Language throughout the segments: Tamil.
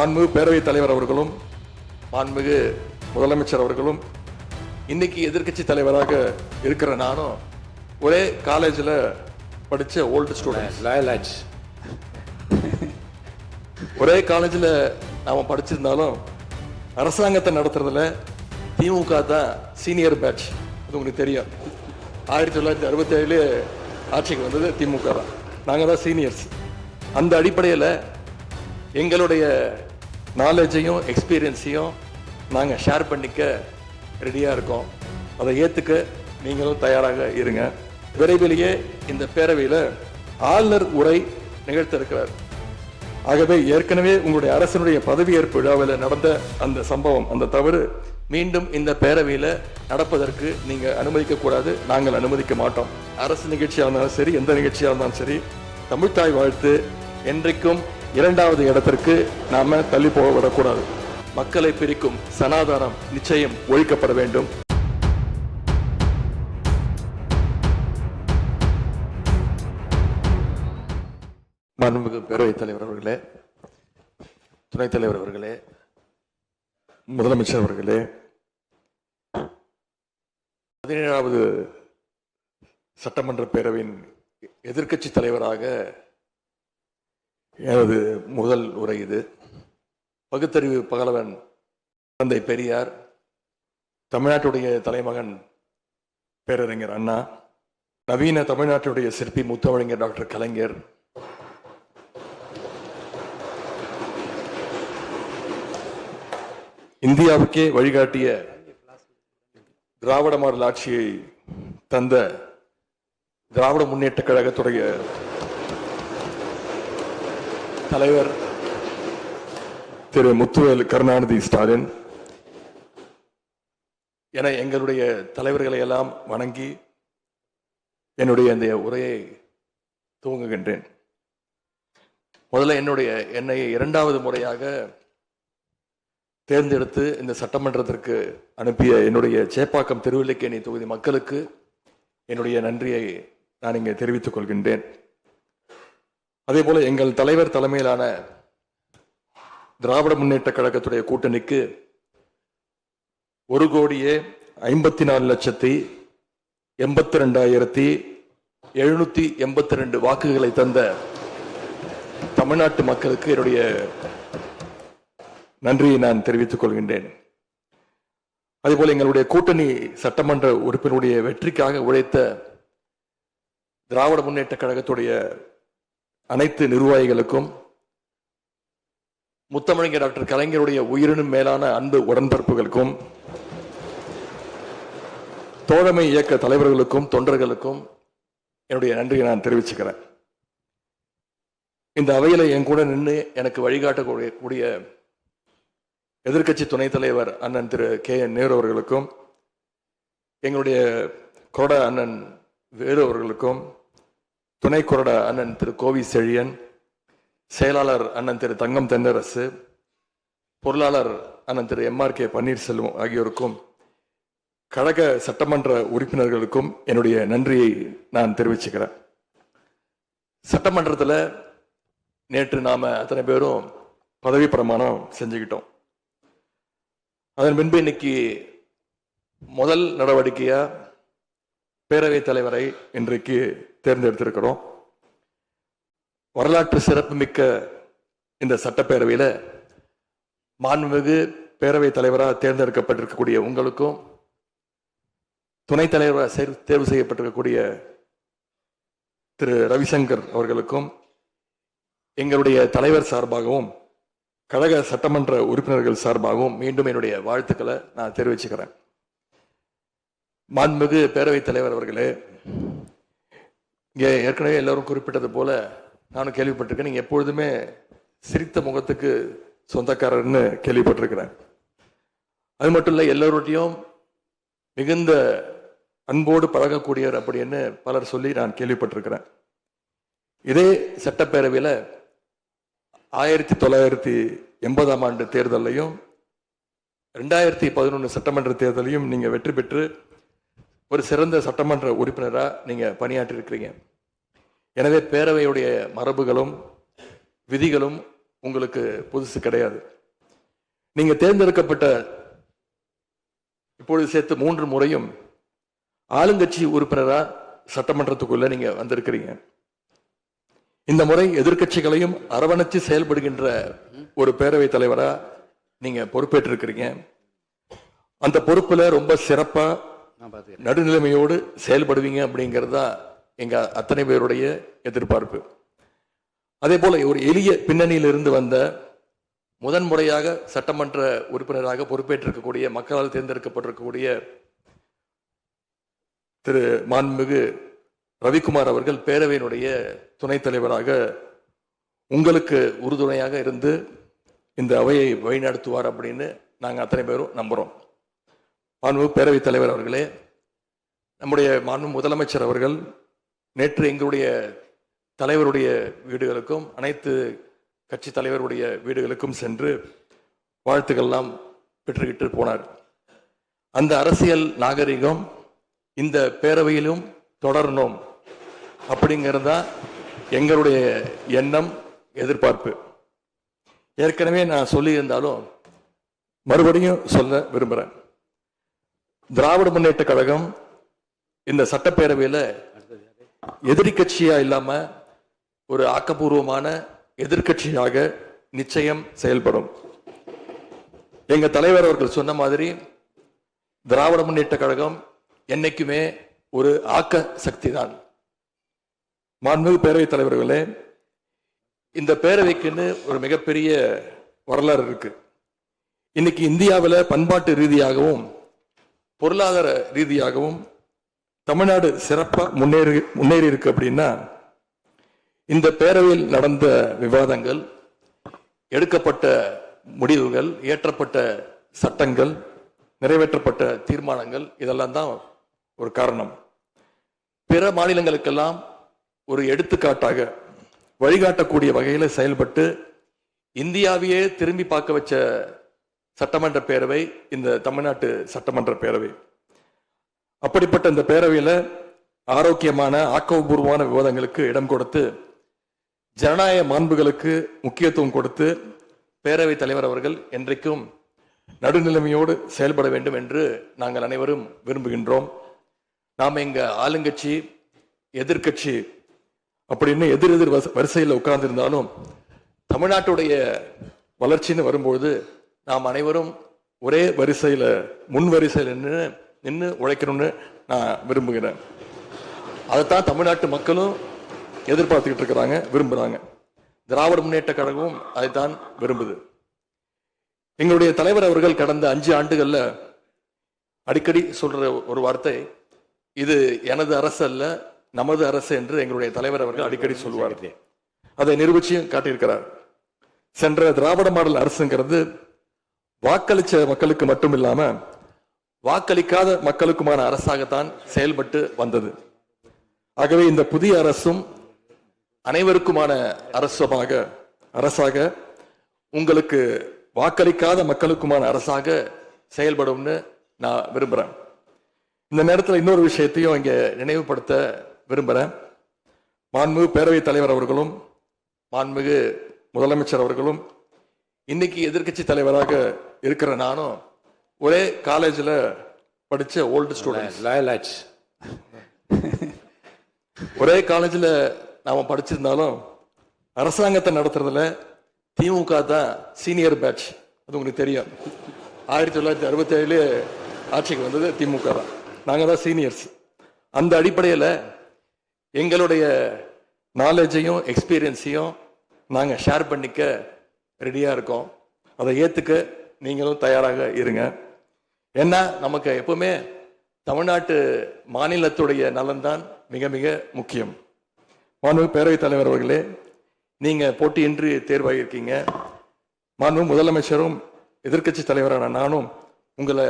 மாண்புமிகு பேரவைத் தலைவர் அவர்களும் மாண்புமிகு முதலமைச்சர் அவர்களும் இன்னைக்கு எதிர்க்கட்சி தலைவராக இருக்கிற நானும் ஒரே காலேஜில் படித்த ஓல்டு ஸ்டூடெண்ட். ஒரே காலேஜில் நாம் படிச்சிருந்தாலும் அரசாங்கத்தை நடத்துறதுல திமுக தான் சீனியர் பேட்ச். அது உங்களுக்கு தெரியும். 1967 ஆட்சிக்கு வந்தது திமுக தான். நாங்கள் தான் சீனியர்ஸ். அந்த அடிப்படையில் எங்களுடைய நாலேஜையும் எக்ஸ்பீரியன்ஸையும் நாங்கள் ஷேர் பண்ணிக்க ரெடியாக இருக்கோம். அதை ஏற்றுக்க நீங்களும் தயாராக இருங்க. விரைவிலேயே இந்த பேரவையில் ஆளுநர் உரை நிகழ்த்த இருக்கிறார். ஆகவே ஏற்கனவே உங்களுடைய அரசனுடைய பதவியேற்பு விழாவில் நடந்த அந்த சம்பவம், அந்த தவறு மீண்டும் இந்த பேரவையில் நடப்பதற்கு நீங்கள் அனுமதிக்க கூடாது. நாங்கள் அனுமதிக்க மாட்டோம். அரசு நிகழ்ச்சியாக இருந்தாலும் சரி, எந்த நிகழ்ச்சியாக இருந்தாலும் சரி, தமிழ்த்தாய் வாழ்த்து என்றைக்கும் 2வது இடத்திற்கு நாம தள்ளி போக விடக்கூடாது. மக்களை பிரிக்கும் சனாதானம் நிச்சயம் ஒழிக்கப்பட வேண்டும். மாண்புமிகு பேரவைத் தலைவர் அவர்களே, துணைத் தலைவர் அவர்களே, முதலமைச்சர் அவர்களே, 17வது சட்டமன்ற பேரவையின் எதிர்க்கட்சி தலைவராக எனது முதல் உரை இது. பகுத்தறிவு பகலவன் தந்தை பெரியார், தமிழ்நாட்டுடைய தலைமகன் பேரறிஞர் அண்ணா, நவீன தமிழ்நாட்டுடைய சிற்பி முத்தமிழறிஞர் டாக்டர் கலைஞர், இந்தியாவுக்கே வழிகாட்டிய திராவிட மாடல் ஆட்சியை தந்த திராவிட முன்னேற்ற கழகத்துடைய தலைவர் திரு முத்துவேல் கருணாநிதி ஸ்டாலின் என எங்களுடைய தலைவர்களை எல்லாம் வணங்கி என்னுடைய இந்த உரையை துவங்குகின்றேன். முதல்ல என்னை 2வது முறையாக தேர்ந்தெடுத்து இந்த சட்டமன்றத்திற்கு அனுப்பிய என்னுடைய சேப்பாக்கம் திருவல்லிக்கேணி தொகுதி மக்களுக்கு என்னுடைய நன்றியை நான் இங்கே தெரிவித்துக் கொள்கின்றேன். அதே போல எங்கள் தலைவர் தலைமையிலான திராவிட முன்னேற்ற கழகத்துடைய கூட்டணிக்கு 1,52,82,782 வாக்குகளை தந்த தமிழ்நாட்டு மக்களுக்கு என்னுடைய நன்றியை நான் தெரிவித்துக் கொள்கின்றேன். அதேபோல எங்களுடைய கூட்டணி சட்டமன்ற உறுப்பினருடைய வெற்றிக்காக உழைத்த திராவிட முன்னேற்ற கழகத்துடைய அனைத்து நிர்வாகிகளுக்கும், முத்தமிழறிஞர் டாக்டர் கலைஞருடைய உயிரினும் மேலான அன்பு உடன்பிறப்புகளுக்கும், தோழமை இயக்க தலைவர்களுக்கும் தொண்டர்களுக்கும் என்னுடைய நன்றியை நான் தெரிவிச்சுக்கிறேன். இந்த அவையில என் கூட நின்று எனக்கு வழிகாட்டக்கூடிய எதிர்க்கட்சி துணைத் தலைவர் அண்ணன் திரு KN நேரு அவர்களுக்கும், எங்களுடைய கொறடா அண்ணன் வேலு அவர்களுக்கும், துணை கொறடா அண்ணன் திரு கோவி செழியன், செயலாளர் அண்ணன் திரு தங்கம் தென்னரசு, பொருளாளர் அண்ணன் திரு MRK பன்னீர்செல்வம் ஆகியோருக்கும், கழக சட்டமன்ற உறுப்பினர்களுக்கும் என்னுடைய நன்றியை நான் தெரிவிச்சுக்கிறேன். சட்டமன்றத்தில் நேற்று நாம அத்தனை பேரும் பதவி பிரமாணம் செஞ்சுக்கிட்டோம். அதன் பின்பு இன்னைக்கு முதல் நடவடிக்கையா பேரவைத் தலைவரை இன்றைக்கு தேர்ந்தெடுத்திருக்கிறோம். வரலாற்று சிறப்புமிக்க இந்த சட்டப்பேரவையில் மாண்புமிகு பேரவைத் தலைவராக தேர்ந்தெடுக்கப்பட்டிருக்கக்கூடிய உங்களுக்கும், துணைத் தலைவராக தேர்வு செய்யப்பட்டிருக்கக்கூடிய திரு ரவிசங்கர் அவர்களுக்கும், எங்களுடைய தலைவர் சார்பாகவும் கழக சட்டமன்ற உறுப்பினர்கள் சார்பாகவும் மீண்டும் என்னுடைய வாழ்த்துக்களை நான் தெரிவிச்சுக்கிறேன். மாண்புமிகு பேரவைத் தலைவர் அவர்களே, இங்கே ஏற்கனவே எல்லாரும் குறிப்பிட்டது போல நானும் கேள்விப்பட்டிருக்கேன். நீங்க எப்பொழுதுமே சிரித்த முகத்துக்கு சொந்தக்காரர்னு கேள்விப்பட்டிருக்கிறேன். அது மட்டும் இல்லை, எல்லோருடையும் மிகுந்த அன்போடு பழகக்கூடியவர் அப்படின்னு பலர் சொல்லி நான் கேள்விப்பட்டிருக்கிறேன். இதே சட்டப்பேரவையில் 1980ஆம் ஆண்டு தேர்தலையும் 2011 சட்டமன்ற தேர்தலையும் நீங்க வெற்றி பெற்று ஒரு சிறந்த சட்டமன்ற உறுப்பினராக நீங்க பணியாற்றி இருக்கிறீங்க. எனவே பேரவையுடைய மரபுகளும் விதிகளும் உங்களுக்கு புதுசு கிடையாது. நீங்க தேர்ந்தெடுக்கப்பட்ட இப்பொழுது சேர்த்து 3 முறையும் ஆளுங்கட்சி உறுப்பினரா சட்டமன்றத்துக்குள்ள நீங்க வந்திருக்கிறீங்க. இந்த முறை எதிர்க்கட்சிகளையும் அரவணைச்சு செயல்படுகின்ற ஒரு பேரவைத் தலைவரா நீங்க பொறுப்பேற்றிருக்கிறீங்க. அந்த பொறுப்புல ரொம்ப சிறப்பா நடுநிலைமையோடு செயல்படுவீங்க அப்படிங்கிறது தான் எங்க அத்தனை பேருடைய எதிர்பார்ப்பு. அதே போல ஒரு எளிய பின்னணியிலிருந்து வந்த முதன்முறையாக சட்டமன்ற உறுப்பினராக பொறுப்பேற்றிருக்கக்கூடிய மக்களால் தேர்ந்தெடுக்கப்பட்டிருக்கக்கூடிய திரு மாண்புமிகு ரவிக்குமார் அவர்கள் பேரவையினுடைய துணைத் தலைவராக உங்களுக்கு உறுதுணையாக இருந்து இந்த அவையை வழிநடத்துவார் அப்படின்னு நாங்கள் அத்தனை பேரும் நம்புகிறோம். மாண்புமிகு பேரவைத் தலைவர் அவர்களே, நம்முடைய மாண்புமிகு முதலமைச்சர் அவர்கள் நேற்று எங்களுடைய தலைவருடைய வீடுகளுக்கும் அனைத்து கட்சி தலைவருடைய வீடுகளுக்கும் சென்று வாழ்த்துக்கள்லாம் பெற்றுக்கிட்டு போனார். அந்த அரசியல் நாகரிகம் இந்த பேரவையிலும் தொடரணும் அப்படிங்கிறதா எங்களுடைய எண்ணம், எதிர்பார்ப்பு. ஏற்கனவே நான் சொல்லியிருந்தாலும் மறுபடியும் சொல்ல விரும்புகிறேன். திராவிட முன்னேற்ற கழகம் இந்த சட்டப்பேரவையில் எதிரி கட்சியா இல்லாம ஒரு ஆக்கப்பூர்வமான எதிர்கட்சியாக நிச்சயம் செயல்படும். எங்க தலைவர் அவர்கள் சொன்ன மாதிரி திராவிட முன்னேற்ற கழகம் என்னைக்குமே ஒரு ஆக்க சக்தி தான். மாண்புமிகு பேரவைத் தலைவர்களே, இந்த பேரவைக்குன்னு ஒரு மிகப்பெரிய வரலாறு இருக்கு. இன்னைக்கு இந்தியாவில் பண்பாட்டு ரீதியாகவும் பொருளாதார ரீதியாகவும் தமிழ்நாடு சிறப்பா முன்னேறி இருக்கு அப்படின்னா இந்த பேரவையில் நடந்த விவாதங்கள், எடுக்கப்பட்ட முடிவுகள், இயற்றப்பட்ட சட்டங்கள், நிறைவேற்றப்பட்ட தீர்மானங்கள் இதெல்லாம் தான் ஒரு காரணம். பிற மாநிலங்களுக்கெல்லாம் ஒரு எடுத்துக்காட்டாக வழிகாட்டக்கூடிய வகையில் செயல்பட்டு இந்தியாவையே திரும்பி பார்க்க வச்ச சட்டமன்ற பேரவை இந்த தமிழ்நாட்டு சட்டமன்ற பேரவை. அப்படிப்பட்ட இந்த பேரவையில் ஆரோக்கியமான ஆக்கப்பூர்வமான விவாதங்களுக்கு இடம் கொடுத்து ஜனநாயக மாண்புகளுக்கு முக்கியத்துவம் கொடுத்து பேரவைத் தலைவர் அவர்கள் என்றைக்கும் நடுநிலைமையோடு செயல்பட வேண்டும் என்று நாங்கள் அனைவரும் விரும்புகின்றோம். நாம் எங்க ஆளுங்கட்சி எதிர்கட்சி அப்படின்னு எதிர் வரிசையில் உட்கார்ந்திருந்தாலும் தமிழ்நாட்டுடைய வளர்ச்சின்னு வரும்போது நாம் அனைவரும் ஒரே வரிசையில் முன் வரிசையில் நின்று உழைக்கணும்னு நான் விரும்புகிறேன். அதைத்தான் தமிழ்நாட்டு மக்களும் எதிர்பார்த்துக்கிட்டு இருக்கிறாங்க, விரும்புகிறாங்க. திராவிட முன்னேற்ற கழகமும் அதைத்தான் விரும்புது. எங்களுடைய தலைவர் அவர்கள் கடந்த 5 ஆண்டுகள்ல அடிக்கடி சொல்ற ஒரு வார்த்தை, இது எனது அரசு அல்ல நமது அரசு என்று எங்களுடைய தலைவர் அவர்கள் அடிக்கடி சொல்லுவார். அதை நிரூபிச்சியும் காட்டியிருக்கிறார். சென்ற திராவிட மாடல் அரசுங்கிறது வாக்களிச்ச மக்களுக்கு மட்டும் இல்லாம வாக்களிக்காத மக்களுக்குமான அரசாகத்தான் செயல்பட்டு வந்தது. ஆகவே இந்த புதிய அரசும் அனைவருக்குமான அரசாக உங்களுக்கு வாக்களிக்காத மக்களுக்குமான அரசாக செயல்படும்னு நான் விரும்புறேன். இந்த நேரத்தில் இன்னொரு விஷயத்தையும் இங்க நினைவுபடுத்த விரும்புறேன். மாண்புமிகு பேரவைத் தலைவர் அவர்களும் மாண்புமிகு முதலமைச்சர் அவர்களும் இன்னைக்கு எதிர்கட்சி தலைவராக இருக்கிற நானும் ஒரே காலேஜில் படிச்ச ஓல்டு ஸ்டூடெண்ட். ஒரே காலேஜில் நாம படிச்சிருந்தாலும் அரசாங்கத்தை நடத்துறதுல திமுக தான் சீனியர் பேட்ச். அது உங்களுக்கு தெரியும். 1967 ஆட்சிக்கு வந்தது திமுக தான். நாங்கள் தான் சீனியர்ஸ். அந்த அடிப்படையில் எங்களுடைய நாலேஜையும் எக்ஸ்பீரியன்ஸையும் நாங்கள் ஷேர் பண்ணிக்க ரெடியாக இருக்கோம். அதை ஏற்றுக்க நீங்களும் தயாராக இருங்க. ஏன்னா நமக்கு எப்பவுமே தமிழ்நாட்டு மாநிலத்துடைய நலன்தான் மிக மிக முக்கியம். மாண்புமிகு பேரவைத் தலைவர் அவர்களே, நீங்க போட்டியின்றி தேர்வாகியிருக்கீங்க. மாண்புமிகு முதலமைச்சரும் எதிர்கட்சி தலைவரான நானும் உங்களை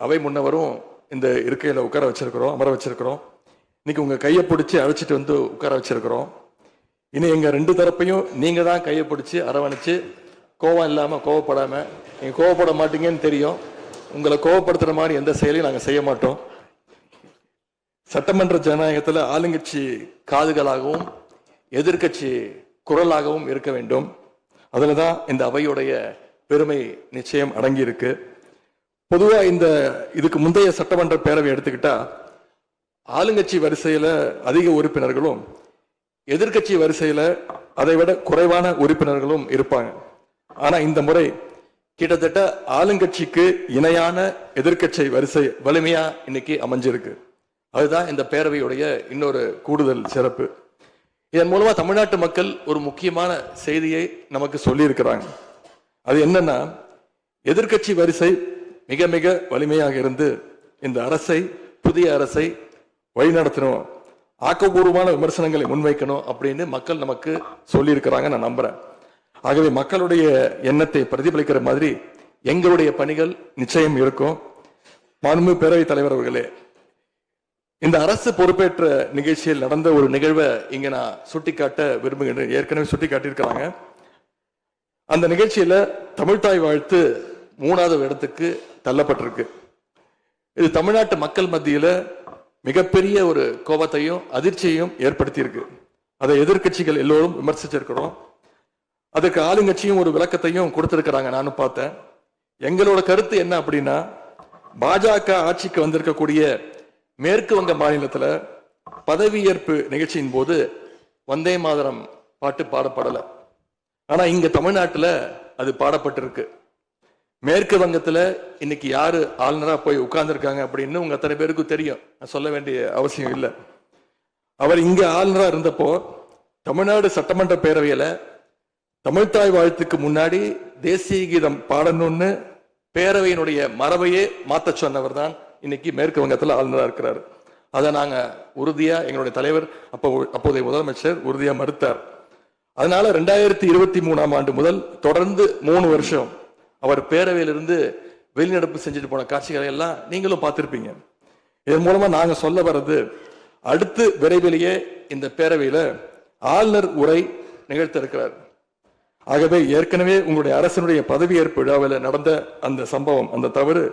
அவை முன்னவரும் இந்த இருக்கையில் உட்கார வச்சிருக்கிறோம், அமர வச்சிருக்கிறோம். இன்னைக்கு உங்க கையை பிடிச்சி அழைச்சிட்டு வந்து உட்கார வச்சிருக்கிறோம். இனி எங்க 2 தரப்பையும் நீங்க தான் கையை பிடிச்சி அரவணைச்சு கோவம் இல்லாம கோவப்படாம, நீங்க கோவப்பட மாட்டீங்கன்னு தெரியும். உங்களை கோவப்படுத்துற மாதிரி எந்த செயலையும் நாங்கள் செய்ய மாட்டோம். சட்டமன்ற ஜனநாயகத்தில் ஆளுங்கட்சி காதுகளாகவும் எதிர்கட்சி குரலாகவும் இருக்க வேண்டும். அதுல தான் இந்த அவையுடைய பெருமை நிச்சயம் அடங்கி இருக்கு. பொதுவா இதுக்கு முந்தைய சட்டமன்ற பேரவை எடுத்துக்கிட்டா ஆளுங்கட்சி வரிசையில அதிக உறுப்பினர்களும் எதிர்கட்சி வரிசையில அதை விட குறைவான உறுப்பினர்களும் இருப்பாங்க. ஆனா இந்த முறை கிட்டத்தட்ட ஆளுங்கட்சிக்கு இணையான எதிர்கட்சி வரிசை வலிமையா இன்னைக்கு அமைஞ்சிருக்கு. அதுதான் இந்த பேரவையுடைய இன்னொரு கூடுதல் சிறப்பு. இதன் மூலமா தமிழ்நாட்டு மக்கள் ஒரு முக்கியமான செய்தியை நமக்கு சொல்லி இருக்கிறாங்க. அது என்னன்னா, எதிர்கட்சி வரிசை மிக மிக வலிமையாக இருந்து இந்த அரசை, புதிய அரசை வழிநடத்தணும், ஆக்கப்பூர்வமான விமர்சனங்களை முன்வைக்கணும் அப்படின்னு மக்கள் நமக்கு சொல்லி இருக்கிறாங்க. நான் நம்புறேன். ஆகவே மக்களுடைய எண்ணத்தை பிரதிபலிக்கிற மாதிரி எங்களுடைய பணிகள் நிச்சயம் இருக்கும். மாண்பு பேரவைத் தலைவர் அவர்களே, இந்த அரசு பொறுப்பேற்ற நிகழ்ச்சியில் நடந்த ஒரு நிகழ்வை இங்க நான் சுட்டிக்காட்ட விரும்புகின்றேன். ஏற்கனவே சுட்டி காட்டியிருக்கிறாங்க. அந்த நிகழ்ச்சியில தமிழ்தாய் வாழ்த்து 3வது இடத்துக்கு தள்ளப்பட்டிருக்கு. இது தமிழ்நாட்டு மக்கள் மத்தியில மிகப்பெரிய ஒரு கோபத்தையும் அதிர்ச்சியையும் ஏற்படுத்தி இருக்கு. அதை எதிர்கட்சிகள் எல்லோரும் விமர்சிச்சிருக்கிறோம். அதுக்கு ஆளுங்கட்சியும் ஒரு விளக்கத்தையும் கொடுத்திருக்கிறாங்க. நானும் பார்த்தேன். எங்களோட கருத்து என்ன அப்படின்னா, பாஜக ஆட்சிக்கு வந்திருக்கக்கூடிய மேற்கு வங்க மாநிலத்துல பதவியேற்பு நிகழ்ச்சியின் போது வந்தே மாதரம் பாட்டு பாடப்படல. ஆனா இங்க தமிழ்நாட்டுல அது பாடப்பட்டிருக்கு. மேற்கு வங்கத்துல இன்னைக்கு யாரு ஆளுநரா போய் உட்கார்ந்து இருக்காங்க அப்படின்னு உங்க அத்தனை பேருக்கும் தெரியும். நான் சொல்ல வேண்டிய அவசியம் இல்லை. அவர் இங்க ஆளுநரா இருந்தப்போ தமிழ்நாடு சட்டமன்ற பேரவையில தமிழ்தாய் வாழ்த்துக்கு முன்னாடி தேசிய கீதம் பாடணும்னு பேரவையினுடைய மரபையே மாத்த சொன்னவர் தான் இன்னைக்கு மேற்கு வங்கத்தில் ஆளுநராக இருக்கிறார். அதை நாங்க உறுதியா, எங்களுடைய தலைவர் அப்போதைய முதலமைச்சர் உறுதியா மறுத்தார். அதனால 2023ஆம் ஆண்டு முதல் தொடர்ந்து 3 வருஷம் அவர் பேரவையிலிருந்து வெளிநடப்பு செஞ்சுட்டு போன காட்சிகளை எல்லாம் நீங்களும் பார்த்திருப்பீங்க. இதன் மூலமா நாங்க சொல்ல வர்றது, அடுத்து விரைவிலேயே இந்த பேரவையில ஆளுநர் உரை நிகழ்த்த இருக்கிறார். ஆகவே ஏற்கனவே உங்களுடைய அரசினுடைய பதவியேற்பு விழாவில் நடந்த அந்த சம்பவம், அந்த தவறு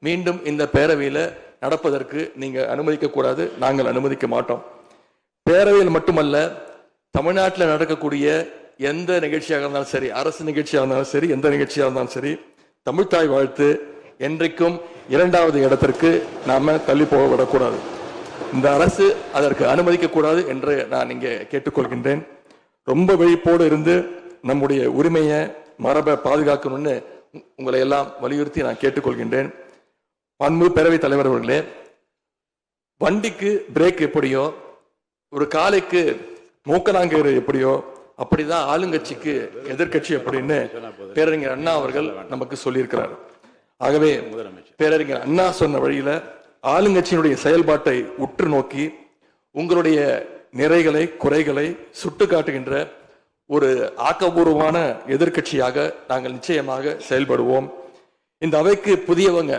மீண்டும் இந்த பேரவையில நடப்பதற்கு நீங்க அனுமதிக்க கூடாது. நாங்கள் அனுமதிக்க மாட்டோம். பேரவையில் மட்டுமல்ல, தமிழ்நாட்டில் நடக்கக்கூடிய எந்த நிகழ்ச்சியாக இருந்தாலும் சரி, அரசு நிகழ்ச்சியாக இருந்தாலும் சரி, எந்த நிகழ்ச்சியாக இருந்தாலும் சரி, தமிழ்தாய் வாழ்த்து என்றைக்கும் 2வது இடத்திற்கு நாம தள்ளி போக விடக்கூடாது. இந்த அரசு அதற்கு அனுமதிக்க கூடாது என்று நான் இங்கே கேட்டுக்கொள்கின்றேன். ரொம்ப விழிப்போடு இருந்து நம்முடைய உரிமையை, மரபை பாதுகாக்கணும்னு உங்களை எல்லாம் வலியுறுத்தி நான் கேட்டுக்கொள்கின்றேன். மாண்பு பேரவைத் தலைவர் அவர்களே, வண்டிக்கு பிரேக் எப்படியோ, ஒரு காலைக்கு மூக்கனாங்கயிறு எப்படியோ, அப்படிதான் ஆளுங்கட்சிக்கு எதிர்கட்சி அப்படின்னு பேரறிஞர் அண்ணா அவர்கள் நமக்கு சொல்லியிருக்கிறார். ஆகவே பேரறிஞர் அண்ணா சொன்ன வழியில ஆளுங்கட்சியினுடைய செயல்பாட்டை உற்று நோக்கி உங்களுடைய நிறைகளை, குறைகளை சுட்டு காட்டுகின்ற ஒரு ஆக்கப்பூர்வமான எதிர்கட்சியாக நாங்கள் நிச்சயமாக செயல்படுவோம். இந்த அவைக்கு புதியவங்க,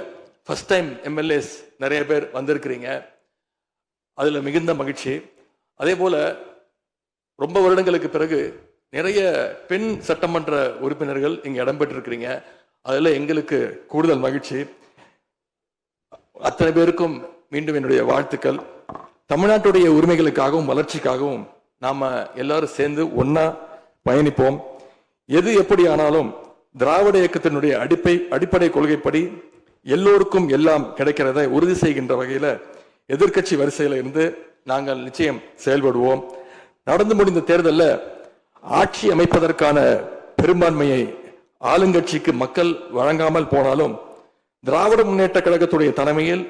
ஃபர்ஸ்ட் டைம் எம்எல்ஏஸ் நிறைய பேர் வந்திருக்கிறீங்க. அதுல மிகுந்த மகிழ்ச்சி. அதே போல ரொம்ப வருடங்களுக்கு பிறகு நிறைய பெண் சட்டமன்ற உறுப்பினர்கள் இங்க இடம்பெற்றிருக்கிறீங்க. அதுல எங்களுக்கு கூடுதல் மகிழ்ச்சி. அத்தனை பேருக்கும் மீண்டும் என்னுடைய வாழ்த்துக்கள். தமிழ்நாட்டுடைய உரிமைகளுக்காகவும் வளர்ச்சிக்காகவும் நாம எல்லாரும் சேர்ந்து ஒன்னா பயணிப்போம். எது எப்படி ஆனாலும் திராவிட இயக்கத்தினுடைய அடிப்படை கொள்கைப்படி எல்லோருக்கும் எல்லாம் கிடைக்கிறதை உறுதி செய்கின்ற வகையில எதிர்கட்சி வரிசையில இருந்து நாங்கள் நிச்சயம் செயல்படுவோம். நடந்து முடிந்த தேர்தலில் ஆட்சி அமைப்பதற்கான பெரும்பான்மையை ஆளுங்கட்சிக்கு மக்கள் வழங்காமல் போனாலும் திராவிட முன்னேற்ற கழகத்துடைய தலைமையில்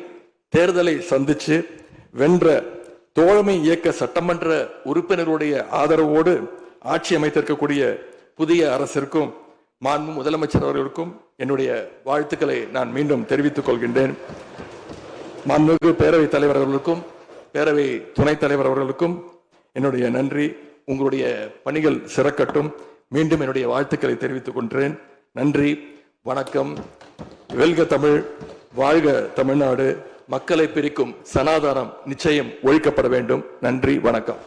தேர்தலை சந்திச்சு வென்ற தோழமை இயக்க சட்டமன்ற உறுப்பினருடைய ஆதரவோடு ஆட்சி அமைத்திருக்கக்கூடிய புதிய அரசிற்கும் மாண்பு முதலமைச்சர் அவர்களுக்கும் என்னுடைய வாழ்த்துக்களை நான் மீண்டும் தெரிவித்துக் கொள்கின்றேன். மாண்புமிகு பேரவைத் தலைவர் அவர்களுக்கும் பேரவை துணைத் தலைவர் அவர்களுக்கும் என்னுடைய நன்றி. உங்களுடைய பணிகள் சிறக்கட்டும். மீண்டும் என்னுடைய வாழ்த்துக்களை தெரிவித்துக் கொள்கிறேன். நன்றி, வணக்கம். வெல்க தமிழ், வாழ்க தமிழ்நாடு. மக்களை பிரிக்கும் சனாதானம் நிச்சயம் ஒழிக்கப்பட வேண்டும். நன்றி, வணக்கம்.